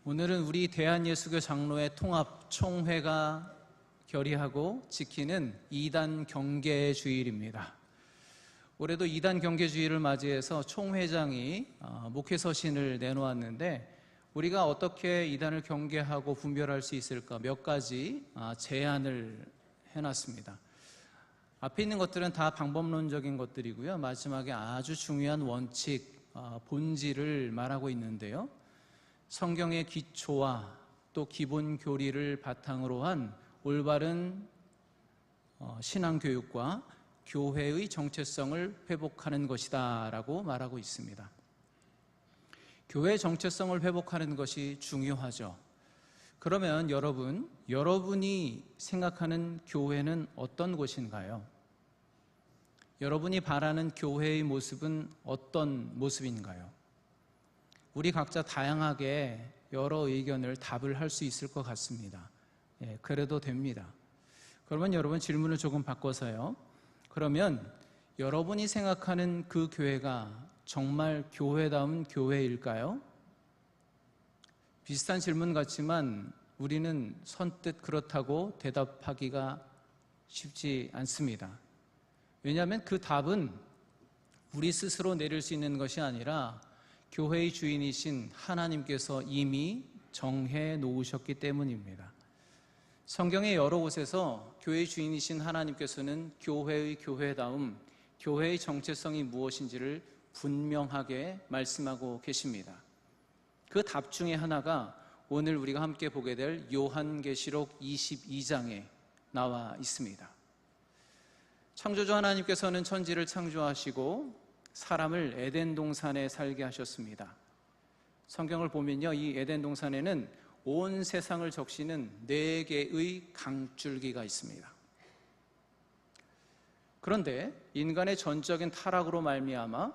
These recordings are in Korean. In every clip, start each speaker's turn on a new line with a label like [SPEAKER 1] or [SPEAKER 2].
[SPEAKER 1] 오늘은 우리 대한예수교 장로회 통합 총회가 결의하고 지키는 이단 경계 주일입니다. 올해도 이단 경계 주일을 맞이해서 총회장이 목회 서신을 내놓았는데 우리가 어떻게 이단을 경계하고 분별할 수 있을까 몇 가지 제안을 해놨습니다. 앞에 있는 것들은 다 방법론적인 것들이고요. 마지막에 아주 중요한 원칙, 본질을 말하고 있는데요. 성경의 기초와 또 기본 교리를 바탕으로 한 올바른 신앙교육과 교회의 정체성을 회복하는 것이다 라고 말하고 있습니다. 교회의 정체성을 회복하는 것이 중요하죠. 그러면 여러분이 생각하는 교회는 어떤 곳인가요? 여러분이 바라는 교회의 모습은 어떤 모습인가요? 우리 각자 다양하게 여러 의견을 답을 할 수 있을 것 같습니다. 그래도 됩니다. 그러면 여러분 질문을 조금 바꿔서요. 그러면 여러분이 생각하는 그 교회가 정말 교회다운 교회일까요? 비슷한 질문 같지만 우리는 선뜻 그렇다고 대답하기가 쉽지 않습니다. 왜냐하면 그 답은 우리 스스로 내릴 수 있는 것이 아니라 교회의 주인이신 하나님께서 이미 정해 놓으셨기 때문입니다. 성경의 여러 곳에서 교회의 주인이신 하나님께서는 교회의 교회다움, 교회의 정체성이 무엇인지를 분명하게 말씀하고 계십니다. 그 답 중에 하나가 오늘 우리가 함께 보게 될 요한계시록 22장에 나와 있습니다. 창조주 하나님께서는 천지를 창조하시고 사람을 에덴 동산에 살게 하셨습니다. 성경을 보면요, 이 에덴 동산에는 온 세상을 적시는 4개의 강줄기가 있습니다. 그런데 인간의 전적인 타락으로 말미암아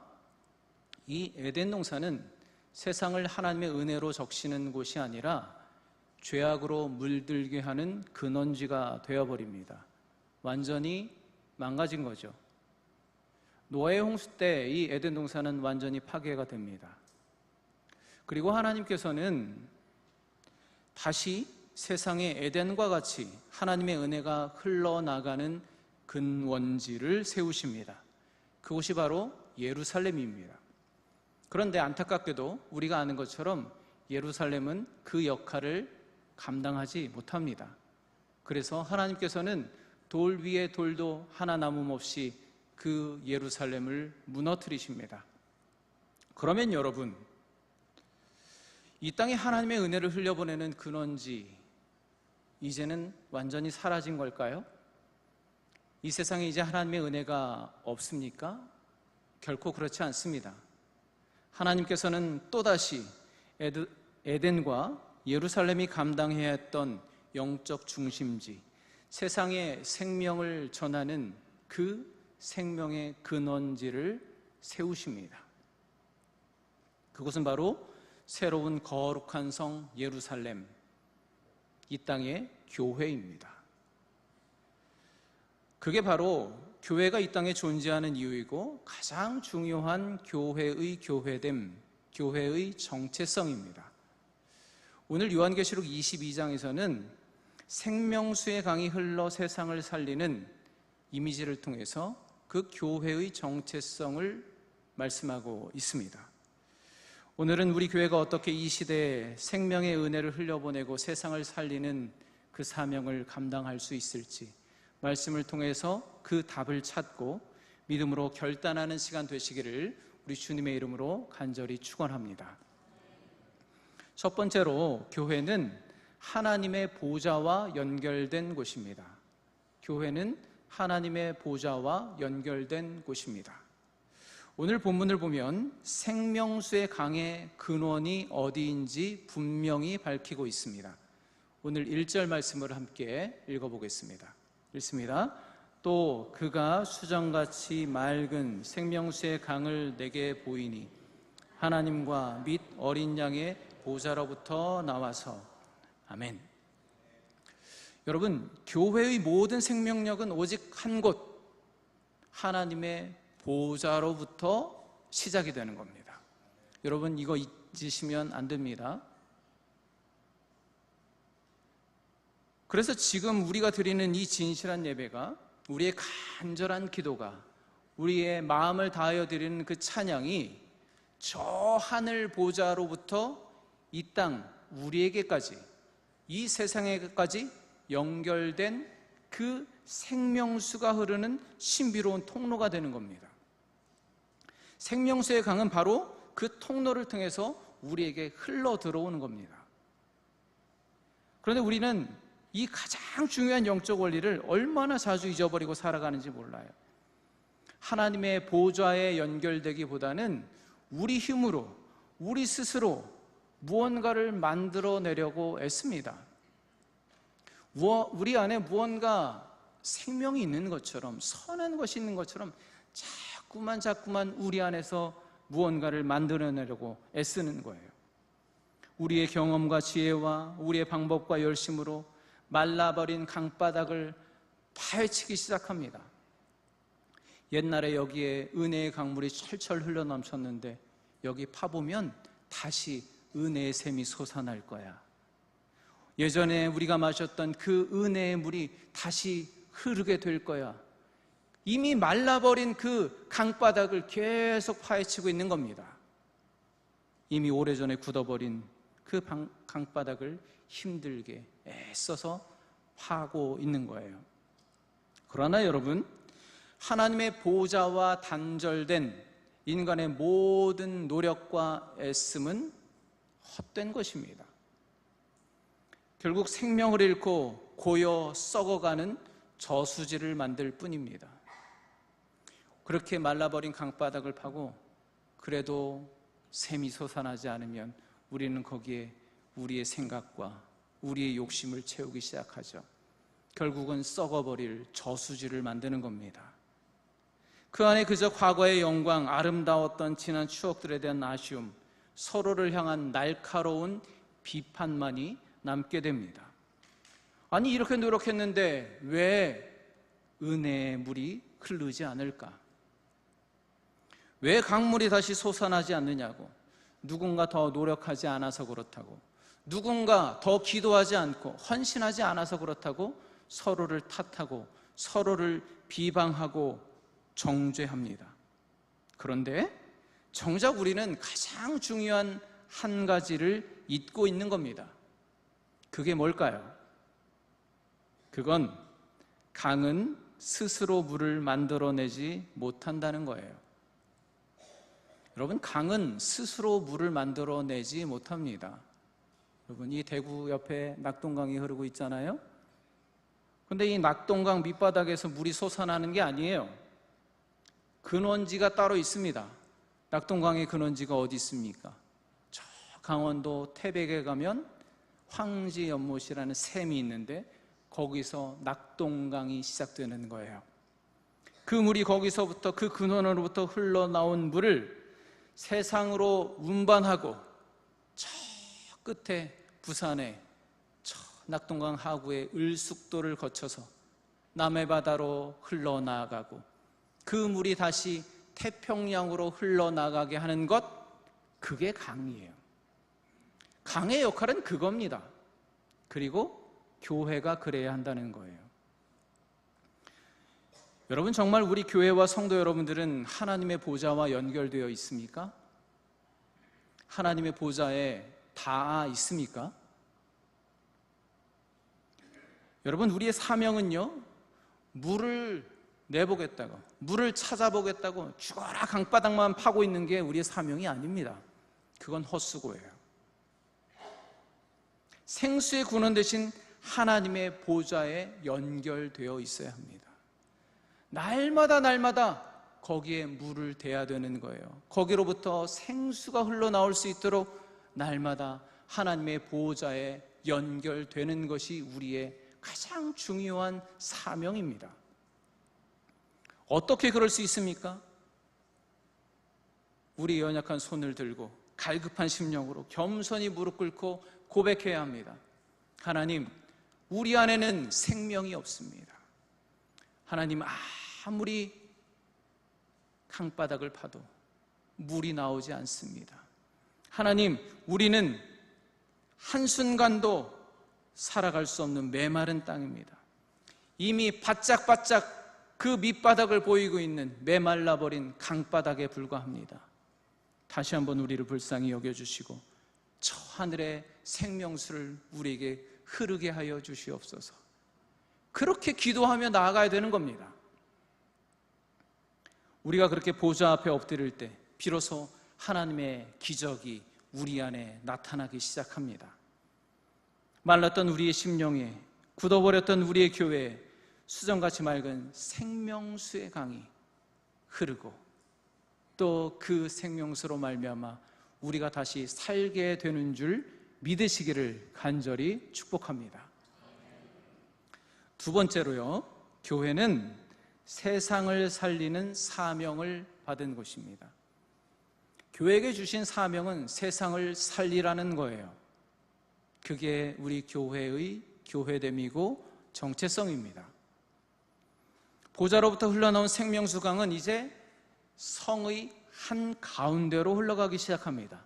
[SPEAKER 1] 이 에덴 동산은 세상을 하나님의 은혜로 적시는 곳이 아니라 죄악으로 물들게 하는 근원지가 되어버립니다. 완전히 망가진 거죠. 노아의 홍수 때 이 에덴 동산은 완전히 파괴가 됩니다. 그리고 하나님께서는 다시 세상의 에덴과 같이 하나님의 은혜가 흘러나가는 근원지를 세우십니다. 그곳이 바로 예루살렘입니다. 그런데 안타깝게도 우리가 아는 것처럼 예루살렘은 그 역할을 감당하지 못합니다. 그래서 하나님께서는 돌 위에 돌도 하나 남음없이 그 예루살렘을 무너뜨리십니다. 그러면 여러분, 이 땅에 하나님의 은혜를 흘려보내는 근원지, 이제는 완전히 사라진 걸까요? 이 세상에 이제 하나님의 은혜가 없습니까? 결코 그렇지 않습니다. 하나님께서는 또다시 에덴과 예루살렘이 감당해야 했던 영적 중심지, 세상에 생명을 전하는 그 생명의 근원지를 세우십니다. 그것은 바로 새로운 거룩한 성 예루살렘, 이 땅의 교회입니다. 그게 바로 교회가 이 땅에 존재하는 이유이고 가장 중요한 교회의 교회됨, 교회의 정체성입니다. 오늘 요한계시록 22장에서는 생명수의 강이 흘러 세상을 살리는 이미지를 통해서 그 교회의 정체성을 말씀하고 있습니다. 오늘은 우리 교회가 어떻게 이 시대에 생명의 은혜를 흘려보내고 세상을 살리는 그 사명을 감당할 수 있을지 말씀을 통해서 그 답을 찾고 믿음으로 결단하는 시간 되시기를 우리 주님의 이름으로 간절히 축원합니다. 첫 번째로 교회는 하나님의 보좌와 연결된 곳입니다. 교회는 하나님의 보좌와 연결된 곳입니다. 오늘 본문을 보면 생명수의 강의 근원이 어디인지 분명히 밝히고 있습니다. 오늘 1절 말씀을 함께 읽어보겠습니다. 읽습니다. 또 그가 수정같이 맑은 생명수의 강을 내게 보이니 하나님과 및 어린 양의 보좌로부터 나와서 아멘. 여러분, 교회의 모든 생명력은 오직 한 곳, 하나님의 보좌로부터 시작이 되는 겁니다. 여러분, 이거 잊으시면 안 됩니다. 그래서 지금 우리가 드리는 이 진실한 예배가, 우리의 간절한 기도가, 우리의 마음을 다하여 드리는 그 찬양이 저 하늘 보좌로부터 이 땅 우리에게까지, 이 세상에까지 연결된 그 생명수가 흐르는 신비로운 통로가 되는 겁니다. 생명수의 강은 바로 그 통로를 통해서 우리에게 흘러 들어오는 겁니다. 그런데 우리는 이 가장 중요한 영적 원리를 얼마나 자주 잊어버리고 살아가는지 몰라요. 하나님의 보좌에 연결되기보다는 우리 힘으로, 우리 스스로 무언가를 만들어내려고 애씁니다. 우리 안에 무언가 생명이 있는 것처럼, 선한 것이 있는 것처럼 자꾸만 우리 안에서 무언가를 만들어내려고 애쓰는 거예요. 우리의 경험과 지혜와 우리의 방법과 열심으로 말라버린 강바닥을 파헤치기 시작합니다. 옛날에 여기에 은혜의 강물이 철철 흘러넘쳤는데 여기 파보면 다시 은혜의 샘이 솟아날 거야. 예전에 우리가 마셨던 그 은혜의 물이 다시 흐르게 될 거야. 이미 말라버린 그 강바닥을 계속 파헤치고 있는 겁니다. 이미 오래전에 굳어버린 그 강바닥을 힘들게 애써서 파고 있는 거예요. 그러나 여러분, 하나님의 보좌와 단절된 인간의 모든 노력과 애씀은 헛된 것입니다. 결국 생명을 잃고 고여 썩어가는 저수지를 만들 뿐입니다. 그렇게 말라버린 강바닥을 파고 그래도 샘이 솟아나지 않으면 우리는 거기에 우리의 생각과 우리의 욕심을 채우기 시작하죠. 결국은 썩어버릴 저수지를 만드는 겁니다. 그 안에 그저 과거의 영광, 아름다웠던 지난 추억들에 대한 아쉬움, 서로를 향한 날카로운 비판만이 남게 됩니다. 아니, 이렇게 노력했는데 왜 은혜의 물이 흐르지 않을까? 왜 강물이 다시 솟아나지 않느냐고. 누군가 더 노력하지 않아서 그렇다고, 누군가 더 기도하지 않고 헌신하지 않아서 그렇다고 서로를 탓하고 서로를 비방하고 정죄합니다. 그런데 정작 우리는 가장 중요한 한 가지를 잊고 있는 겁니다. 그게 뭘까요? 그건 강은 스스로 물을 만들어내지 못한다는 거예요. 여러분, 강은 스스로 물을 만들어내지 못합니다. 여러분, 이 대구 옆에 낙동강이 흐르고 있잖아요. 근데 이 낙동강 밑바닥에서 물이 솟아나는 게 아니에요. 근원지가 따로 있습니다. 낙동강의 근원지가 어디 있습니까? 저 강원도 태백에 가면 황지연못이라는 샘이 있는데 거기서 낙동강이 시작되는 거예요. 그 물이 거기서부터, 그 근원으로부터 흘러나온 물을 세상으로 운반하고 저 끝에 부산에 저 낙동강 하구의 을숙도를 거쳐서 남해바다로 흘러나가고 그 물이 다시 태평양으로 흘러나가게 하는 것, 그게 강이에요. 강의 역할은 그겁니다. 그리고 교회가 그래야 한다는 거예요. 여러분, 정말 우리 교회와 성도 여러분들은 하나님의 보좌와 연결되어 있습니까? 하나님의 보좌에 닿아 있습니까? 여러분, 우리의 사명은요, 물을 내보겠다고, 물을 찾아보겠다고 죽어라 강바닥만 파고 있는 게 우리의 사명이 아닙니다. 그건 헛수고예요. 생수의 근원 대신 하나님의 보좌에 연결되어 있어야 합니다. 날마다 거기에 물을 대야 되는 거예요. 거기로부터 생수가 흘러나올 수 있도록 날마다 하나님의 보좌에 연결되는 것이 우리의 가장 중요한 사명입니다. 어떻게 그럴 수 있습니까? 우리 연약한 손을 들고 갈급한 심령으로 겸손히 무릎 꿇고 고백해야 합니다. 하나님, 우리 안에는 생명이 없습니다. 하나님, 아무리 강바닥을 파도 물이 나오지 않습니다. 하나님, 우리는 한순간도 살아갈 수 없는 메마른 땅입니다. 이미 바짝바짝 그 밑바닥을 보이고 있는 메말라버린 강바닥에 불과합니다. 다시 한번 우리를 불쌍히 여겨주시고 저 하늘의 생명수를 우리에게 흐르게 하여 주시옵소서. 그렇게 기도하며 나아가야 되는 겁니다. 우리가 그렇게 보좌 앞에 엎드릴 때 비로소 하나님의 기적이 우리 안에 나타나기 시작합니다. 말랐던 우리의 심령에, 굳어버렸던 우리의 교회에 수정같이 맑은 생명수의 강이 흐르고 또 그 생명수로 말미암아 우리가 다시 살게 되는 줄 믿으시기를 간절히 축복합니다. 두 번째로요, 교회는 세상을 살리는 사명을 받은 곳입니다. 교회에게 주신 사명은 세상을 살리라는 거예요. 그게 우리 교회의 교회됨이고 정체성입니다. 보좌로부터 흘러나온 생명수강은 이제 성의 한 가운데로 흘러가기 시작합니다.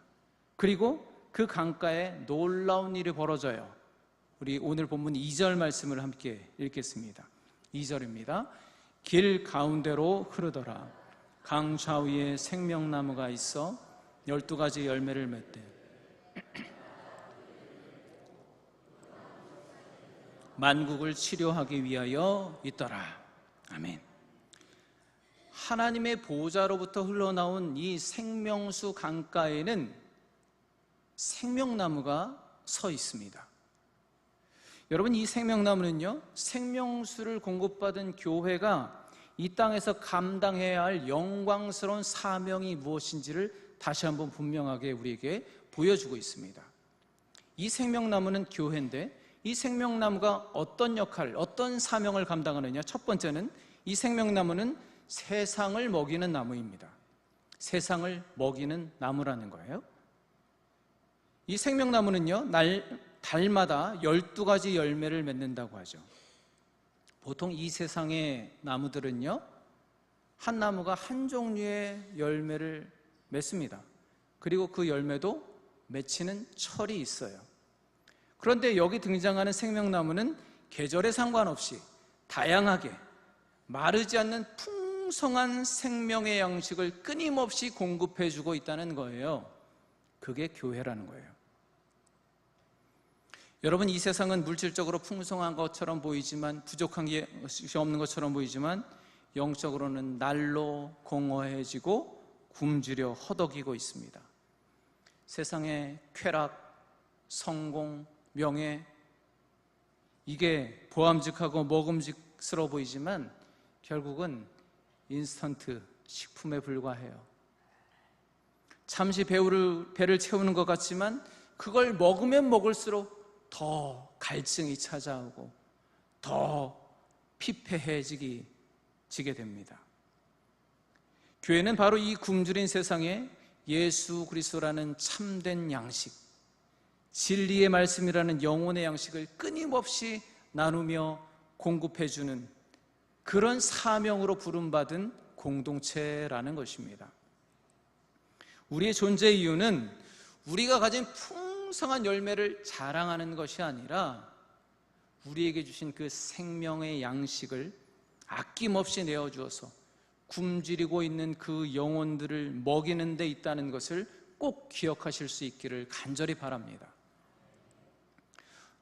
[SPEAKER 1] 그리고 그 강가에 놀라운 일이 벌어져요. 우리 오늘 본문 2절 말씀을 함께 읽겠습니다. 2절입니다. 길 가운데로 흐르더라. 강 좌우에 생명나무가 있어 12가지 열매를 맺되 만국을 치료하기 위하여 있더라. 아멘. 하나님의 보좌로부터 흘러나온 이 생명수 강가에는 생명나무가 서 있습니다. 여러분, 이 생명나무는요, 생명수를 공급받은 교회가 이 땅에서 감당해야 할 영광스러운 사명이 무엇인지를 다시 한번 분명하게 우리에게 보여주고 있습니다. 이 생명나무는 교회인데 이 생명나무가 어떤 역할, 어떤 사명을 감당하느냐? 첫 번째는 이 생명나무는 세상을 먹이는 나무입니다. 세상을 먹이는 나무라는 거예요. 이 생명나무는요, 달마다 12가지 열매를 맺는다고 하죠. 보통 이 세상의 나무들은요, 한 나무가 한 종류의 열매를 맺습니다. 그리고 그 열매도 맺히는 철이 있어요. 그런데 여기 등장하는 생명나무는 계절에 상관없이 다양하게 마르지 않는 풍성한 생명의 양식을 끊임없이 공급해주고 있다는 거예요. 그게 교회라는 거예요. 여러분, 이 세상은 물질적으로 풍성한 것처럼 보이지만, 부족한 것이 없는 것처럼 보이지만 영적으로는 날로 공허해지고 굶주려 허덕이고 있습니다. 세상의 쾌락, 성공, 명예, 이게 보암직하고 먹음직스러워 보이지만 결국은 인스턴트 식품에 불과해요. 잠시 배를 채우는 것 같지만 그걸 먹으면 먹을수록 더 갈증이 찾아오고 더 피폐해지게 됩니다. 교회는 바로 이 굶주린 세상에 예수 그리스도라는 참된 양식, 진리의 말씀이라는 영혼의 양식을 끊임없이 나누며 공급해주는 그런 사명으로 부름받은 공동체라는 것입니다. 우리의 존재 이유는 우리가 가진 풍성한 열매를 자랑하는 것이 아니라 우리에게 주신 그 생명의 양식을 아낌없이 내어주어서 굶주리고 있는 그 영혼들을 먹이는 데 있다는 것을 꼭 기억하실 수 있기를 간절히 바랍니다.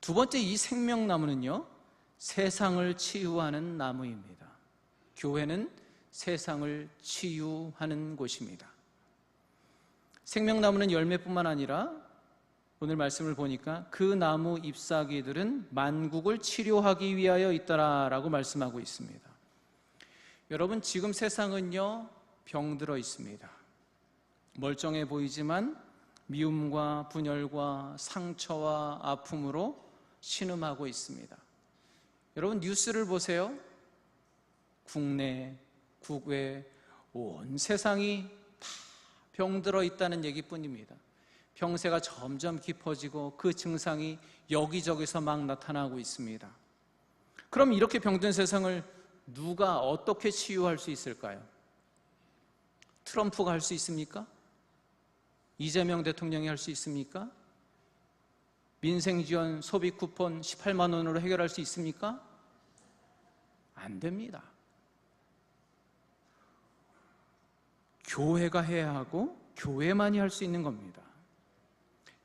[SPEAKER 1] 두 번째, 이 생명나무는요, 세상을 치유하는 나무입니다. 교회는 세상을 치유하는 곳입니다. 생명나무는 열매뿐만 아니라 오늘 말씀을 보니까 그 나무 잎사귀들은 만국을 치료하기 위하여 있더라라고 말씀하고 있습니다. 여러분, 지금 세상은요, 병들어 있습니다. 멀쩡해 보이지만 미움과 분열과 상처와 아픔으로 신음하고 있습니다. 여러분, 뉴스를 보세요. 국내, 국외, 온 세상이 다 병들어 있다는 얘기뿐입니다. 병세가 점점 깊어지고 그 증상이 여기저기서 막 나타나고 있습니다. 그럼 이렇게 병든 세상을 누가 어떻게 치유할 수 있을까요? 트럼프가 할 수 있습니까? 이재명 대통령이 할 수 있습니까? 민생지원 소비 쿠폰 18만 원으로 해결할 수 있습니까? 안 됩니다. 교회가 해야 하고 교회만이 할 수 있는 겁니다.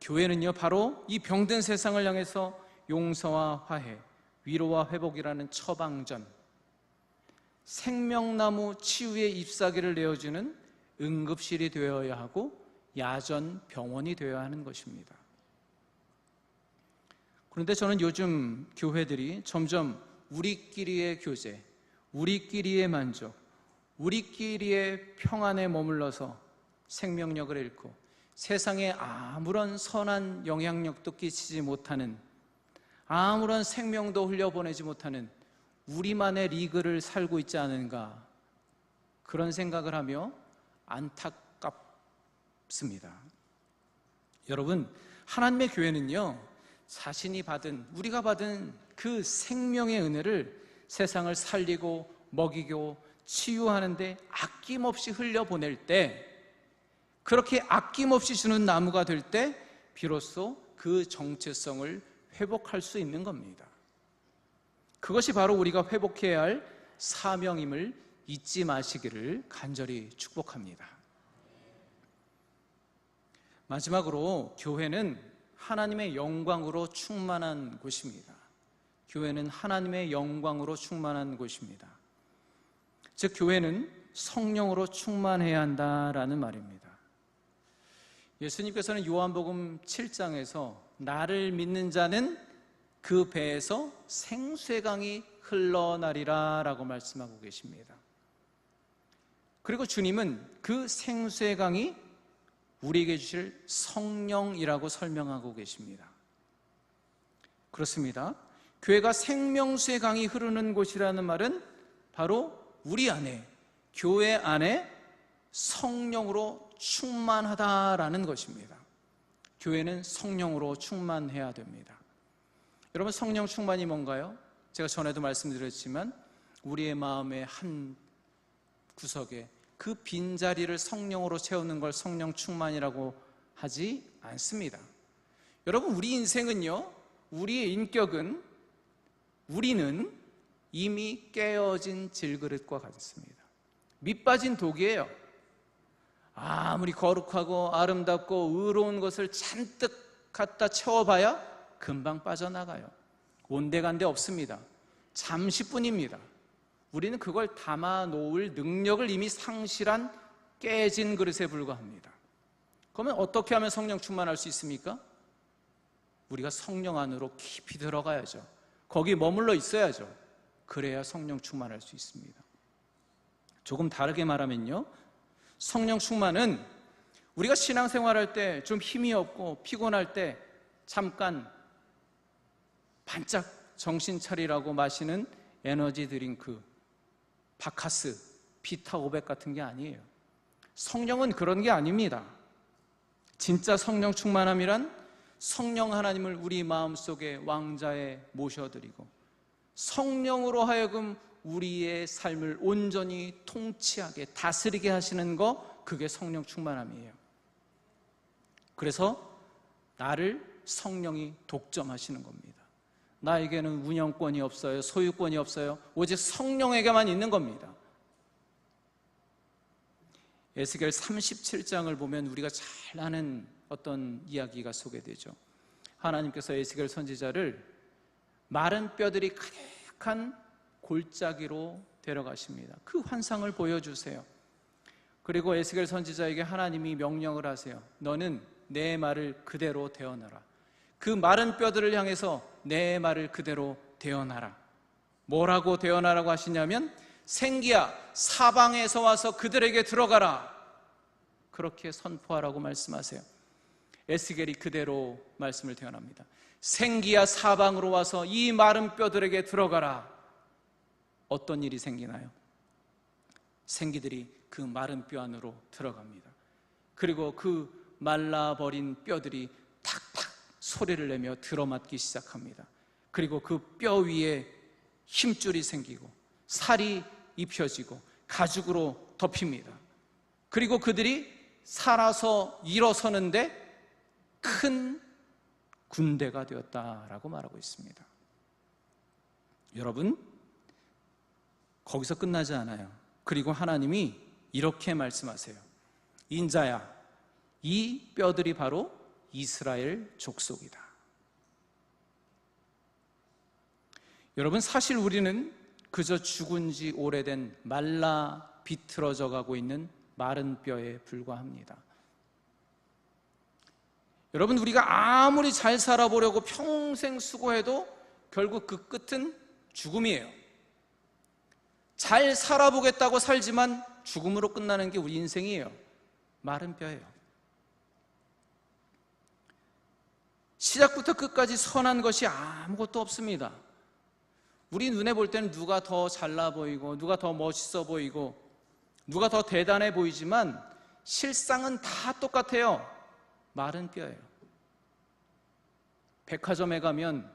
[SPEAKER 1] 교회는요, 바로 이 병든 세상을 향해서 용서와 화해, 위로와 회복이라는 처방전, 생명나무 치유의 잎사귀를 내어주는 응급실이 되어야 하고 야전 병원이 되어야 하는 것입니다. 그런데 저는 요즘 교회들이 점점 우리끼리의 교제, 우리끼리의 만족, 우리끼리의 평안에 머물러서 생명력을 잃고 세상에 아무런 선한 영향력도 끼치지 못하는, 아무런 생명도 흘려보내지 못하는 우리만의 리그를 살고 있지 않은가, 그런 생각을 하며 안타깝습니다. 여러분, 하나님의 교회는요, 자신이 받은, 우리가 받은 그 생명의 은혜를 세상을 살리고 먹이고 치유하는데 아낌없이 흘려보낼 때, 그렇게 아낌없이 주는 나무가 될 때 비로소 그 정체성을 회복할 수 있는 겁니다. 그것이 바로 우리가 회복해야 할 사명임을 잊지 마시기를 간절히 축복합니다. 마지막으로, 교회는 하나님의 영광으로 충만한 곳입니다. 교회는 하나님의 영광으로 충만한 곳입니다. 즉, 교회는 성령으로 충만해야 한다라는 말입니다. 예수님께서는 요한복음 7장에서 나를 믿는 자는 그 배에서 생수의 강이 흘러나리라 라고 말씀하고 계십니다. 그리고 주님은 그 생수의 강이 우리에게 주실 성령이라고 설명하고 계십니다. 그렇습니다. 교회가 생명수의 강이 흐르는 곳이라는 말은 바로 우리 안에, 교회 안에 성령으로 충만하다라는 것입니다. 교회는 성령으로 충만해야 됩니다. 여러분, 성령 충만이 뭔가요? 제가 전에도 말씀드렸지만 우리의 마음의 한 구석에 그 빈자리를 성령으로 채우는 걸 성령 충만이라고 하지 않습니다. 여러분, 우리 인생은요, 우리의 인격은, 우리는 이미 깨어진 질그릇과 같습니다. 밑빠진 독이에요. 아무리 거룩하고 아름답고 의로운 것을 잔뜩 갖다 채워봐야 금방 빠져나가요. 온데간데 없습니다. 잠시뿐입니다. 우리는 그걸 담아놓을 능력을 이미 상실한 깨진 그릇에 불과합니다. 그러면 어떻게 하면 성령 충만할 수 있습니까? 우리가 성령 안으로 깊이 들어가야죠. 거기 머물러 있어야죠. 그래야 성령 충만할 수 있습니다. 조금 다르게 말하면요, 성령 충만은 우리가 신앙생활할 때 좀 힘이 없고 피곤할 때 잠깐 반짝 정신 차리라고 마시는 에너지 드링크, 바카스, 비타 500 같은 게 아니에요. 성령은 그런 게 아닙니다. 진짜 성령 충만함이란 성령 하나님을 우리 마음속에 왕자에 모셔드리고 성령으로 하여금 우리의 삶을 온전히 통치하게 다스리게 하시는 거, 그게 성령 충만함이에요. 그래서 나를 성령이 독점하시는 겁니다. 나에게는 운영권이 없어요. 소유권이 없어요. 오직 성령에게만 있는 겁니다. 에스겔 37장을 보면 우리가 잘 아는 어떤 이야기가 소개되죠. 하나님께서 에스겔 선지자를 마른 뼈들이 가득한 골짜기로 데려가십니다. 그 환상을 보여주세요. 그리고 에스겔 선지자에게 하나님이 명령을 하세요. 너는 내 말을 그대로 되어놔라. 그 마른 뼈들을 향해서 내 말을 그대로 되어놔라. 뭐라고 되어놔라고 하시냐면, 생기야, 사방에서 와서 그들에게 들어가라, 그렇게 선포하라고 말씀하세요. 에스겔이 그대로 말씀을 되어납니다. 생기야, 사방으로 와서 이 마른 뼈들에게 들어가라. 어떤 일이 생기나요? 생기들이 그 마른 뼈 안으로 들어갑니다. 그리고 그 말라버린 뼈들이 탁탁 소리를 내며 들어맞기 시작합니다. 그리고 그 뼈 위에 힘줄이 생기고 살이 입혀지고 가죽으로 덮입니다. 그리고 그들이 살아서 일어서는데 큰 군대가 되었다라고 말하고 있습니다. 여러분, 거기서 끝나지 않아요. 그리고 하나님이 이렇게 말씀하세요. 인자야, 이 뼈들이 바로 이스라엘 족속이다. 여러분, 사실 우리는 그저 죽은 지 오래된 말라 비틀어져 가고 있는 마른 뼈에 불과합니다. 여러분, 우리가 아무리 잘 살아보려고 평생 수고해도 결국 그 끝은 죽음이에요. 잘 살아보겠다고 살지만 죽음으로 끝나는 게 우리 인생이에요. 마른 뼈예요. 시작부터 끝까지 선한 것이 아무것도 없습니다. 우리 눈에 볼 때는 누가 더 잘나 보이고 누가 더 멋있어 보이고 누가 더 대단해 보이지만 실상은 다 똑같아요. 마른 뼈예요. 백화점에 가면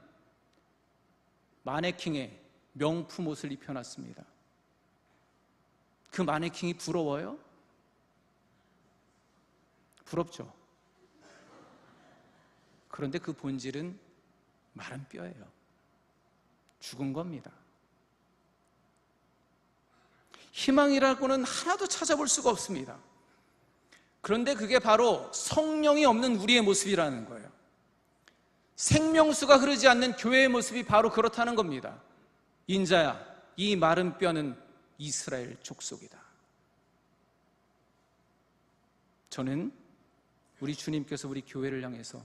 [SPEAKER 1] 마네킹에 명품 옷을 입혀놨습니다. 그 마네킹이 부러워요? 부럽죠. 그런데 그 본질은 마른 뼈예요. 죽은 겁니다. 희망이라고는 하나도 찾아볼 수가 없습니다. 그런데 그게 바로 성령이 없는 우리의 모습이라는 거예요. 생명수가 흐르지 않는 교회의 모습이 바로 그렇다는 겁니다. 인자야, 이 마른 뼈는 이스라엘 족속이다. 저는 우리 주님께서 우리 교회를 향해서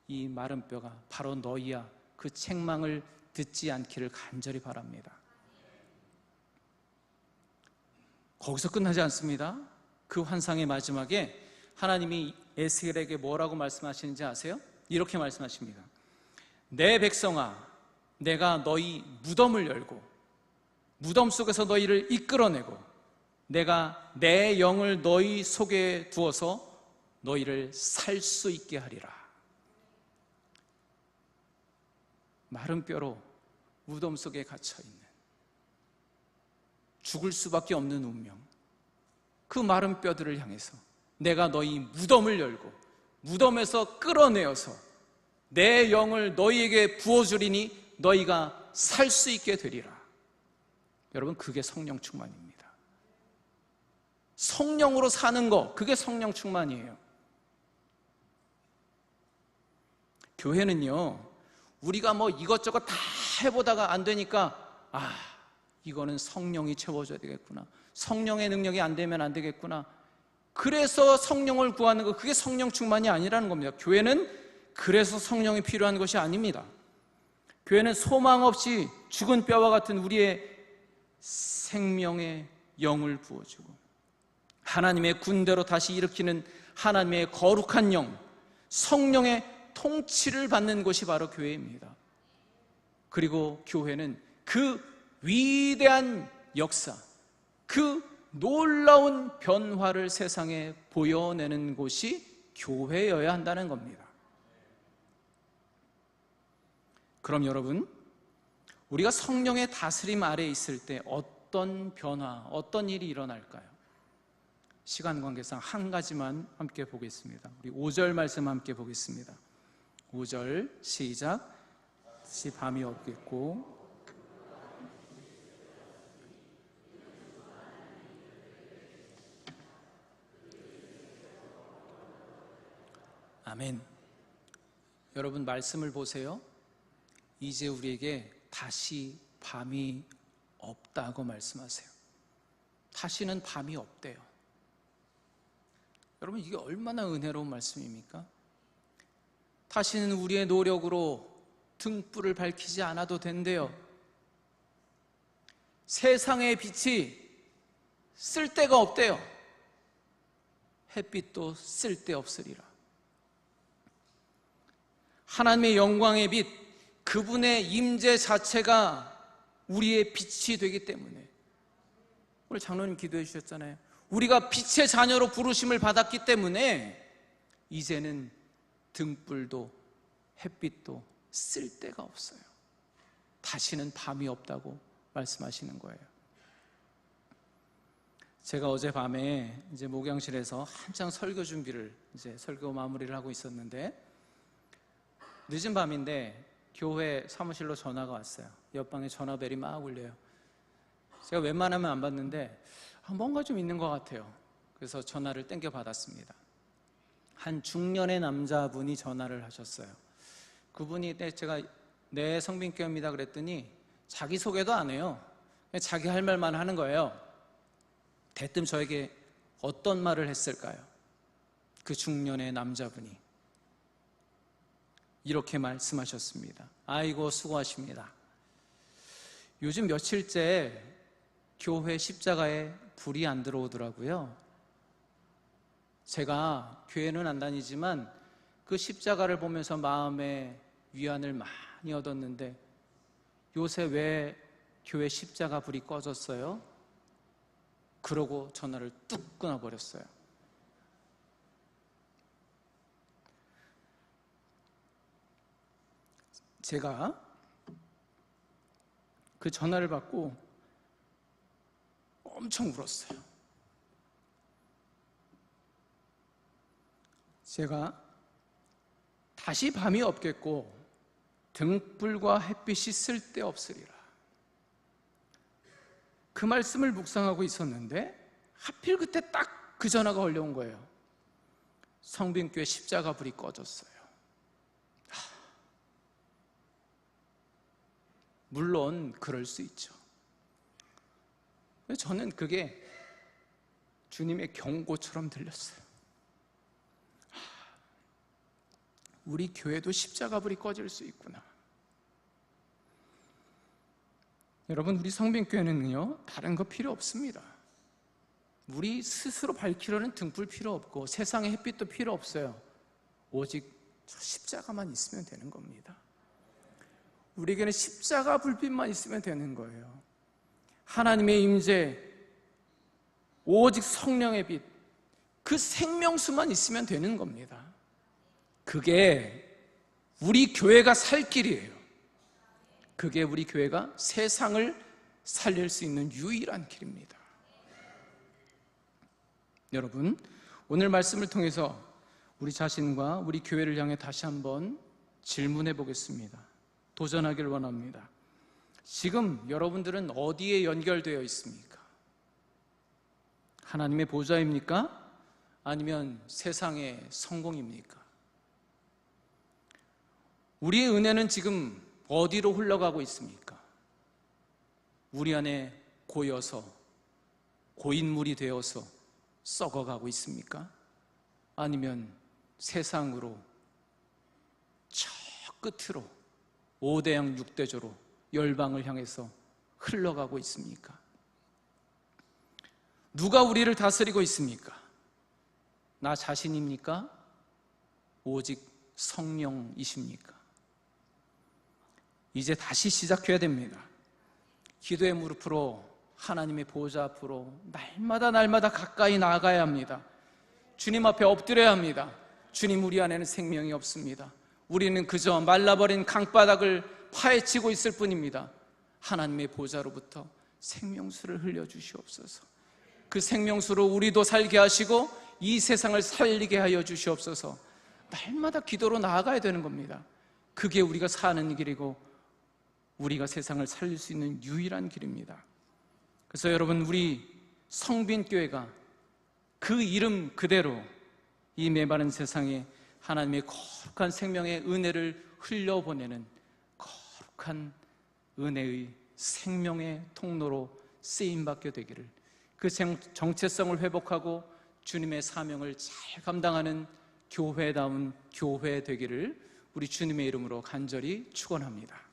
[SPEAKER 1] 이 마른 뼈가 바로 너희야, 그 책망을 듣지 않기를 간절히 바랍니다. 거기서 끝나지 않습니다. 그 환상의 마지막에 하나님이 에스겔에게 뭐라고 말씀하시는지 아세요? 이렇게 말씀하십니다. 내 백성아, 내가 너희 무덤을 열고 무덤 속에서 너희를 이끌어내고 내가 내 영을 너희 속에 두어서 너희를 살 수 있게 하리라. 마른 뼈로 무덤 속에 갇혀있는 죽을 수밖에 없는 운명, 그 마른 뼈들을 향해서 내가 너희 무덤을 열고 무덤에서 끌어내어서 내 영을 너희에게 부어주리니 너희가 살 수 있게 되리라. 여러분, 그게 성령 충만입니다. 성령으로 사는 거, 그게 성령 충만이에요. 교회는요, 우리가 뭐 이것저것 다 해보다가 안 되니까 이거는 성령이 채워줘야 되겠구나, 성령의 능력이 안 되면 안 되겠구나, 그래서 성령을 구하는 거, 그게 성령 충만이 아니라는 겁니다. 교회는 그래서 성령이 필요한 것이 아닙니다. 교회는 소망 없이 죽은 뼈와 같은 우리의 생명의 영을 부어주고 하나님의 군대로 다시 일으키는 하나님의 거룩한 영, 성령의 통치를 받는 곳이 바로 교회입니다. 그리고 교회는 그 위대한 역사, 그 놀라운 변화를 세상에 보여내는 곳이 교회여야 한다는 겁니다. 그럼 여러분, 우리가 성령의 다스림 아래에 있을 때 어떤 변화, 어떤 일이 일어날까요? 시간 관계상 한 가지만 함께 보겠습니다. 우리 5절 말씀 함께 보겠습니다. 5절 시작. 다시 밤이 없겠고 아멘. 여러분, 말씀을 보세요. 이제 우리에게 다시 밤이 없다고 말씀하세요. 다시는 밤이 없대요. 여러분, 이게 얼마나 은혜로운 말씀입니까? 다시는 우리의 노력으로 등불을 밝히지 않아도 된대요. 세상의 빛이 쓸데가 없대요. 햇빛도 쓸데없으리라. 하나님의 영광의 빛, 그분의 임재 자체가 우리의 빛이 되기 때문에, 오늘 장로님 기도해 주셨잖아요. 우리가 빛의 자녀로 부르심을 받았기 때문에 이제는 등불도 햇빛도 쓸데가 없어요. 다시는 밤이 없다고 말씀하시는 거예요. 제가 어젯밤에 이제 목양실에서 한창 설교 준비를, 이제 설교 마무리를 하고 있었는데 늦은 밤인데 교회 사무실로 전화가 왔어요. 옆방에 전화벨이 막 울려요. 제가 웬만하면 안 받는데 뭔가 좀 있는 것 같아요. 그래서 전화를 땡겨 받았습니다. 한 중년의 남자분이 전화를 하셨어요. 그분이 제가 네, 성빈교회입니다 그랬더니 자기소개도 안 해요. 그냥 자기 할 말만 하는 거예요. 대뜸 저에게 어떤 말을 했을까요? 그 중년의 남자분이 이렇게 말씀하셨습니다. 아이고 수고하십니다. 요즘 며칠째 교회 십자가에 불이 안 들어오더라고요. 제가 교회는 안 다니지만 그 십자가를 보면서 마음의 위안을 많이 얻었는데 요새 왜 교회 십자가 불이 꺼졌어요? 그러고 전화를 뚝 끊어버렸어요. 제가 그 전화를 받고 엄청 울었어요. 제가 다시 밤이 없겠고 등불과 햇빛이 쓸데없으리라. 그 말씀을 묵상하고 있었는데 하필 그때 딱 그 전화가 걸려온 거예요. 성빈교회 십자가 불이 꺼졌어요. 물론 그럴 수 있죠. 저는 그게 주님의 경고처럼 들렸어요. 우리 교회도 십자가 불이 꺼질 수 있구나. 여러분, 우리 성빈교회는요 다른 거 필요 없습니다. 우리 스스로 밝히려는 등불 필요 없고 세상의 햇빛도 필요 없어요. 오직 십자가만 있으면 되는 겁니다. 우리에게는 십자가 불빛만 있으면 되는 거예요. 하나님의 임재, 오직 성령의 빛, 그 생명수만 있으면 되는 겁니다. 그게 우리 교회가 살 길이에요. 그게 우리 교회가 세상을 살릴 수 있는 유일한 길입니다. 여러분, 오늘 말씀을 통해서 우리 자신과 우리 교회를 향해 다시 한번 질문해 보겠습니다. 도전하기를 원합니다. 지금 여러분들은 어디에 연결되어 있습니까? 하나님의 보좌입니까? 아니면 세상의 성공입니까? 우리의 은혜는 지금 어디로 흘러가고 있습니까? 우리 안에 고여서 고인물이 되어서 썩어가고 있습니까? 아니면 세상으로 저 끝으로 5대양 6대조로 열방을 향해서 흘러가고 있습니까? 누가 우리를 다스리고 있습니까? 나 자신입니까? 오직 성령이십니까? 이제 다시 시작해야 됩니다. 기도의 무릎으로 하나님의 보좌 앞으로 날마다 가까이 나아가야 합니다. 주님 앞에 엎드려야 합니다. 주님, 우리 안에는 생명이 없습니다. 우리는 그저 말라버린 강바닥을 파헤치고 있을 뿐입니다. 하나님의 보좌로부터 생명수를 흘려주시옵소서. 그 생명수로 우리도 살게 하시고 이 세상을 살리게 하여 주시옵소서. 날마다 기도로 나아가야 되는 겁니다. 그게 우리가 사는 길이고 우리가 세상을 살릴 수 있는 유일한 길입니다. 그래서 여러분, 우리 성빈교회가 그 이름 그대로 이 메마른 세상에 하나님의 거룩한 생명의 은혜를 흘려보내는 거룩한 은혜의 생명의 통로로 쓰임받게 되기를, 그 정체성을 회복하고 주님의 사명을 잘 감당하는 교회다운 교회 되기를 우리 주님의 이름으로 간절히 축원합니다.